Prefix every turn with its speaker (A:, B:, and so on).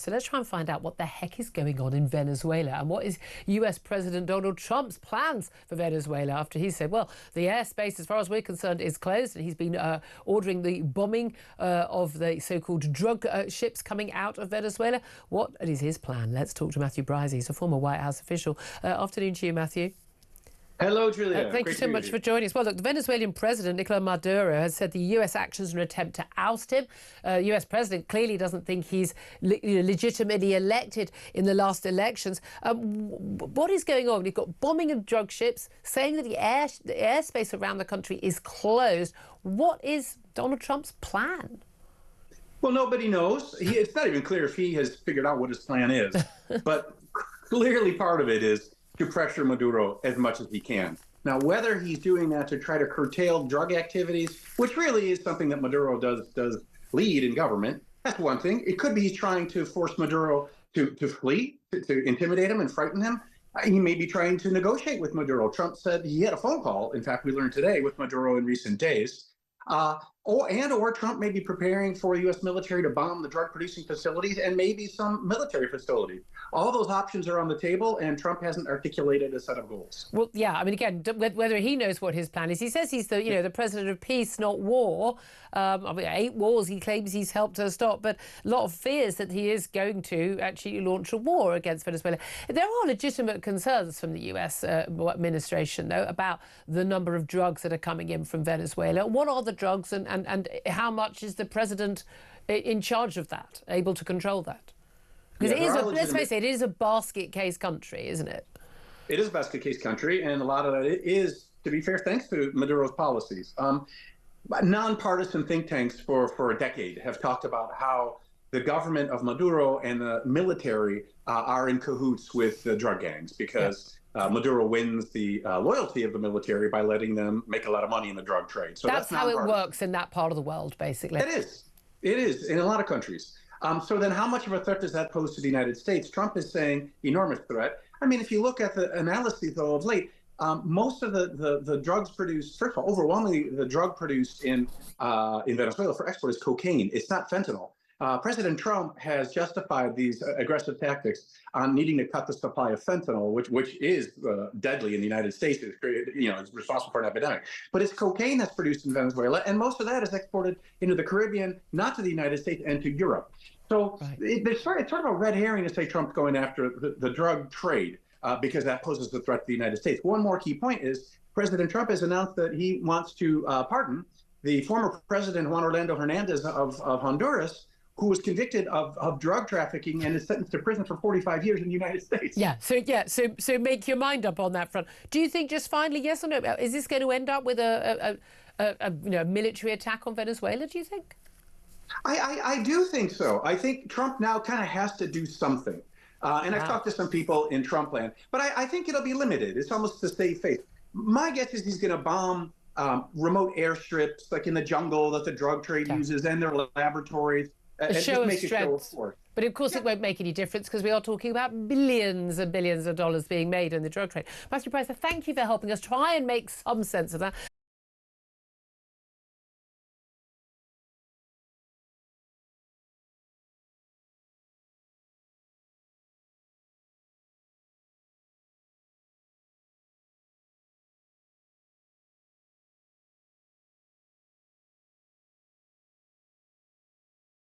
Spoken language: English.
A: So let's try and find out what the heck is going on in Venezuela and what is US President Donald Trump's plans for Venezuela after he said, well, the airspace, as far as we're concerned, is closed, and he's been ordering the bombing of the so-called drug ships coming out of Venezuela. What is his plan? Let's talk to Matthew Bryza. He's a former White House official. Afternoon to you, Matthew.
B: Hello, Julia.
A: Thank you so much for joining us. Well, look, the Venezuelan president, Nicolas Maduro, has said the US actions are an attempt to oust him. US president clearly doesn't think he's legitimately elected in the last elections. What is going on? You've got bombing of drug ships, saying that the airspace around the country is closed. What is Donald Trump's plan?
B: Well, nobody knows. It's not even clear if he has figured out what his plan is. But clearly part of it is to pressure Maduro as much as he can. Now, whether he's doing that to try to curtail drug activities, which really is something that Maduro does lead in government, that's one thing. It could be he's trying to force Maduro to flee, to intimidate him and frighten him. He may be trying to negotiate with Maduro. Trump said he had a phone call, in fact, we learned today, with Maduro in recent days. Or Trump may be preparing for the U.S. military to bomb the drug-producing facilities and maybe some military facilities. All those options are on the table, and Trump hasn't articulated a set of goals.
A: Well, yeah, I mean, again, whether he knows what his plan is. He says he's the president of peace, not war. 8 wars he claims he's helped to stop, but a lot of fears that he is going to actually launch a war against Venezuela. There are legitimate concerns from the U.S. administration, though, about the number of drugs that are coming in from Venezuela. What are the drugs, and how much is the president in charge of that, able to control that? Because let's face it, it is a basket case country, isn't it?
B: It is a basket case country, and a lot of that is, to be fair, thanks to Maduro's policies. Nonpartisan think tanks for a decade have talked about how the government of Maduro and the military are in cahoots with the drug gangs because Maduro wins the loyalty of the military by letting them make a lot of money in the drug trade. So
A: that's how it works in that part of the world, basically.
B: It is in a lot of countries. So then how much of a threat does that pose to the United States? Trump is saying enormous threat. I mean, if you look at the analyses, though, of late, most of the drugs produced, first of all, overwhelmingly the drug produced in Venezuela for export is cocaine. It's not fentanyl. President Trump has justified these aggressive tactics on needing to cut the supply of fentanyl, which is deadly in the United States. It's responsible for an epidemic. But it's cocaine that's produced in Venezuela, and most of that is exported into the Caribbean, not to the United States, and to Europe. So it's sort of a red herring to say Trump's going after the drug trade because that poses a threat to the United States. One more key point is President Trump has announced that he wants to pardon the former president, Juan Orlando Hernandez of Honduras, who was convicted of drug trafficking and is sentenced to prison for 45 years in the United States.
A: So make your mind up on that front. Do you think, just finally, yes or no, is this going to end up with a military attack on Venezuela, do you think?
B: I do think so. I think Trump now kind of has to do something. And I've talked to some people in Trump land, but I think it'll be limited. It's almost to save face. My guess is he's going to bomb remote airstrips, like in the jungle that the drug trade uses, and their laboratories.
A: A show of strength. But of course it won't make any difference because we are talking about billions and billions of dollars being made in the drug trade. Matthew Bryza, thank you for helping us try and make some sense of that.